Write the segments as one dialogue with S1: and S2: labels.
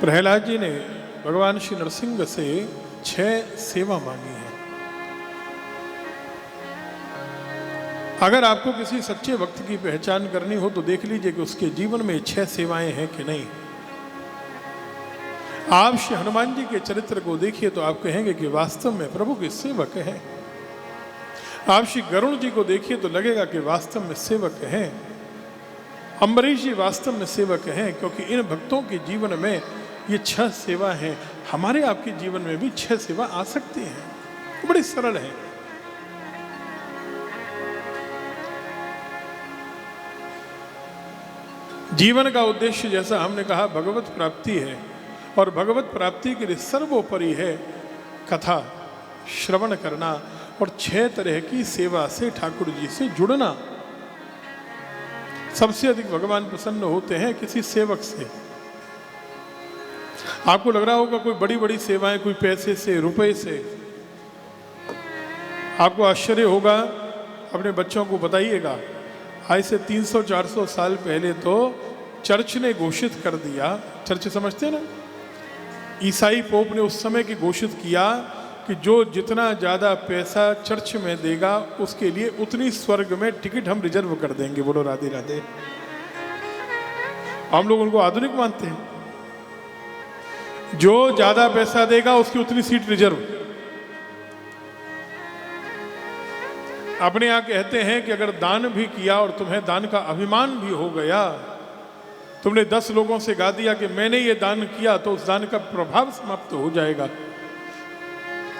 S1: प्रहलाद जी ने भगवान श्री नरसिंह से 6 सेवा मांगी है। अगर आपको किसी सच्चे भक्त की पहचान करनी हो तो देख लीजिए कि उसके जीवन में 6 सेवाएं हैं कि नहीं। आप श्री हनुमान जी के चरित्र को देखिए तो आप कहेंगे कि वास्तव में प्रभु के सेवक हैं। आप श्री गरुण जी को देखिए तो लगेगा कि वास्तव में सेवक हैं। अम्बरीश जी वास्तव में सेवक हैं, क्योंकि इन भक्तों के जीवन में ये 6 सेवा हैं। हमारे आपके जीवन में भी 6 सेवा आ सकती हैं, बड़ी सरल है। जीवन का उद्देश्य जैसा हमने कहा भगवत प्राप्ति है, और भगवत प्राप्ति के लिए सर्वोपरि है कथा श्रवण करना और 6 तरह की सेवा से ठाकुर जी से जुड़ना। सबसे अधिक भगवान प्रसन्न होते हैं किसी सेवक से। आपको लग रहा होगा कोई बड़ी बड़ी सेवाएं, कोई पैसे से, रुपए से। आपको आश्चर्य होगा, अपने बच्चों को बताइएगा। आज से 300-400 साल पहले तो चर्च ने घोषित कर दिया, चर्च समझते हैं ना, ईसाई पोप ने उस समय की घोषित किया कि जो जितना ज़्यादा पैसा चर्च में देगा उसके लिए उतनी स्वर्ग में टिकट हम रिजर्व कर देंगे। बोलो राधे राधे। हम लोग उनको आधुनिक मानते हैं। जो ज़्यादा पैसा देगा उसकी उतनी सीट रिजर्व। अपने यहाँ कहते हैं कि अगर दान भी किया और तुम्हें दान का अभिमान भी हो गया, तुमने 10 लोगों से गा दिया कि मैंने ये दान किया, तो उस दान का प्रभाव समाप्त हो जाएगा।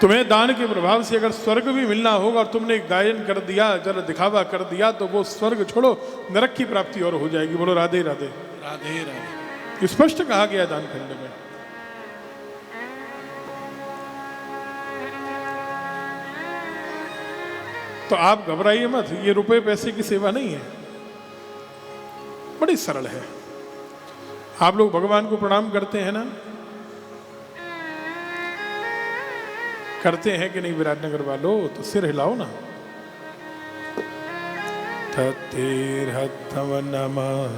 S1: तुम्हें दान के प्रभाव से अगर स्वर्ग भी मिलना होगा और तुमने गायन कर दिया, जरा दिखावा कर दिया, तो वो स्वर्ग छोड़ो नरक की प्राप्ति और हो जाएगी। बोलो राधे राधे।
S2: राधे राधे।
S1: स्पष्ट कहा गया दान खंड में। तो आप घबराइए मत, ये रुपए पैसे की सेवा नहीं है, बड़ी सरल है। आप लोग भगवान को प्रणाम करते हैं ना? करते हैं कि नहीं विराटनगर वालों? तो सिर हिलाओ ना। तत्तेरहत्तम नमः,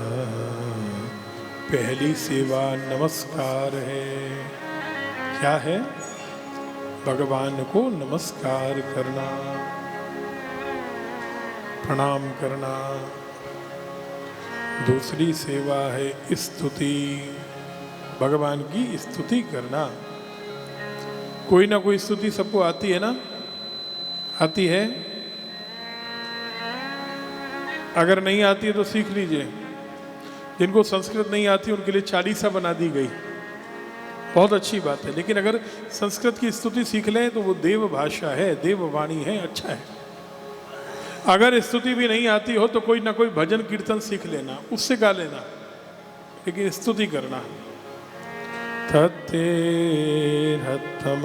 S1: पहली सेवा नमस्कार है। क्या है? भगवान को नमस्कार करना, प्रणाम करना। दूसरी सेवा है स्तुति, भगवान की स्तुति करना। कोई ना कोई स्तुति सबको आती है ना? आती है? अगर नहीं आती है तो सीख लीजिए। जिनको संस्कृत नहीं आती उनके लिए 40 बना दी गई, बहुत अच्छी बात है। लेकिन अगर संस्कृत की स्तुति सीख लें तो वो देव भाषा है, देववाणी है, अच्छा है। अगर स्तुति भी नहीं आती हो तो कोई ना कोई भजन कीर्तन सीख लेना, उससे गा लेना, लेकिन स्तुति करना। तत्तेरहत्तम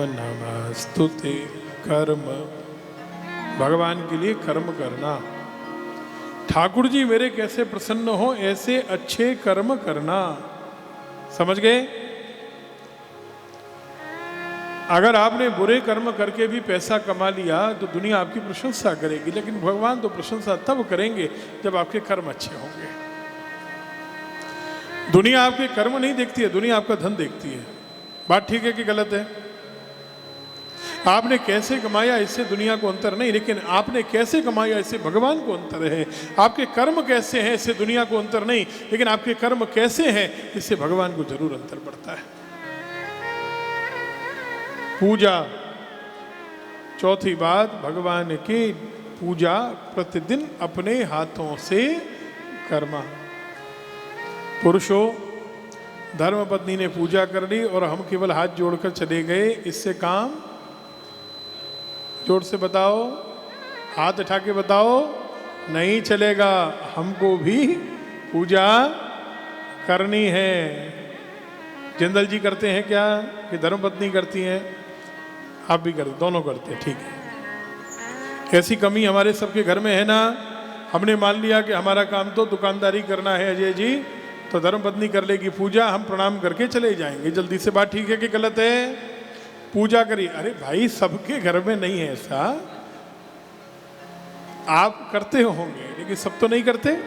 S1: नमस्तुते कर्म, भगवान के लिए कर्म करना। ठाकुर जी मेरे कैसे प्रसन्न हो ऐसे अच्छे कर्म करना। समझ गए? अगर आपने बुरे कर्म करके भी पैसा कमा लिया तो दुनिया आपकी प्रशंसा करेगी, लेकिन भगवान तो प्रशंसा तब करेंगे जब आपके कर्म अच्छे होंगे। दुनिया आपके कर्म नहीं देखती है, दुनिया आपका धन देखती है। बात ठीक है कि गलत है? आपने कैसे कमाया इससे दुनिया को अंतर नहीं, लेकिन आपने कैसे कमाया इससे भगवान को अंतर है। आपके कर्म कैसे हैं इससे दुनिया को अंतर नहीं, लेकिन आपके कर्म कैसे हैं इससे भगवान को जरूर अंतर पड़ता है। पूजा, चौथी बात, भगवान की पूजा प्रतिदिन अपने हाथों से करना। पुरुषों, धर्मपत्नी ने पूजा कर ली और हम केवल हाथ जोड़कर चले गए, इससे काम? जोर से बताओ, हाथ उठा के बताओ, नहीं चलेगा। हमको भी पूजा करनी है। जिंदल जी करते हैं क्या कि धर्मपत्नी करती हैं? आप भी करते, दोनों करते हैं, ठीक है। ऐसी कमी हमारे सबके घर में है ना? हमने मान लिया कि हमारा काम तो दुकानदारी करना है अजय जी, तो धर्मपत्नी कर लेगी पूजा, हम प्रणाम करके चले जाएंगे जल्दी से। बात ठीक है कि गलत है? पूजा करिए। अरे भाई, सबके घर में नहीं है ऐसा, आप करते होंगे लेकिन सब तो नहीं करते।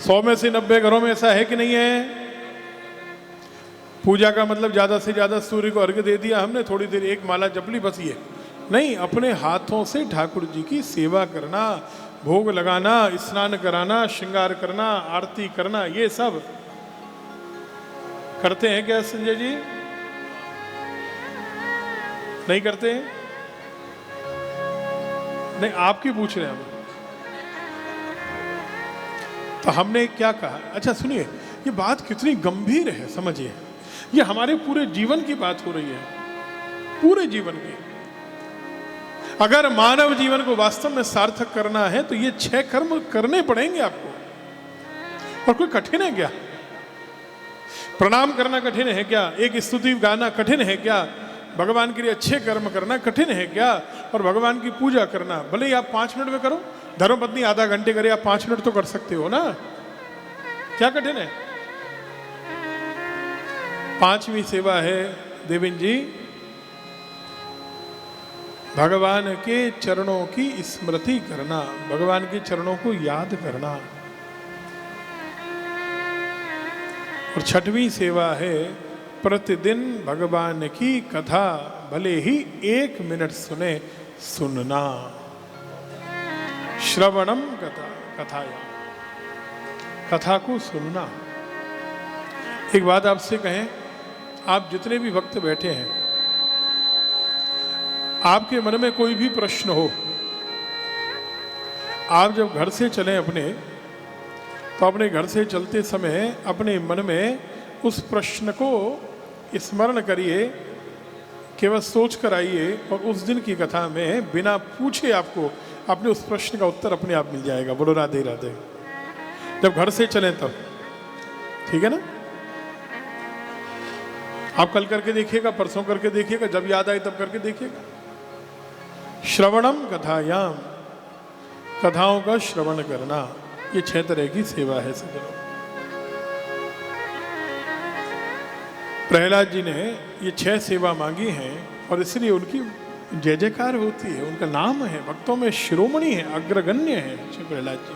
S1: 100 में से 90 घरों में ऐसा है कि नहीं है? पूजा का मतलब ज़्यादा से ज़्यादा सूर्य को अर्घ्य दे दिया हमने, थोड़ी देर एक माला जप ली, बस ये नहीं। अपने हाथों से ठाकुर जी की सेवा करना, भोग लगाना, स्नान कराना, श्रृंगार करना, आरती करना, ये सब करते हैं क्या संजय जी? नहीं करते हैं? नहीं, आपकी पूछ रहे हैं हम। तो हमने क्या कहा? अच्छा सुनिए, ये बात कितनी गंभीर है, समझिए। ये हमारे पूरे जीवन की बात हो रही है, पूरे जीवन की। अगर मानव जीवन को वास्तव में सार्थक करना है तो ये 6 कर्म करने पड़ेंगे आपको। और कोई कठिन है क्या? प्रणाम करना कठिन है क्या? एक स्तुति गाना कठिन है क्या? भगवान के लिए अच्छे कर्म करना कठिन है क्या? और भगवान की पूजा करना, भले ही आप 5 मिनट में करो, धर्मपत्नी आधा घंटे करे, आप 5 मिनट तो कर सकते हो ना। क्या कठिन है? 5वीं सेवा है देवेंद्र जी, भगवान के चरणों की स्मृति करना, भगवान के चरणों को याद करना। और 6वीं सेवा है प्रतिदिन भगवान की कथा, भले ही 1 मिनट सुने, सुनना। श्रवणम कथाया, कथा को सुनना। एक बात आपसे कहें, आप जितने भी भक्त बैठे हैं, आपके मन में कोई भी प्रश्न हो, आप जब घर से चलें अपने, तो अपने घर से चलते समय अपने मन में उस प्रश्न को स्मरण करिए, केवल सोच कर आइए, और उस दिन की कथा में बिना पूछे आपको अपने उस प्रश्न का उत्तर अपने आप मिल जाएगा। बोलो राधे राधे। जब घर से चलें तब, ठीक है ना? आप कल करके देखिएगा, परसों करके देखिएगा, जब याद आए तब करके देखिएगा। श्रवणम कथायाम, कथाओं का श्रवण करना, ये 6 तरह की सेवा है सज्जनों। प्रहलाद जी ने ये 6 सेवा मांगी हैं, और इसलिए उनकी जय जयकार होती है, उनका नाम है, भक्तों में शिरोमणि है, अग्रगण्य है श्री प्रहलाद जी।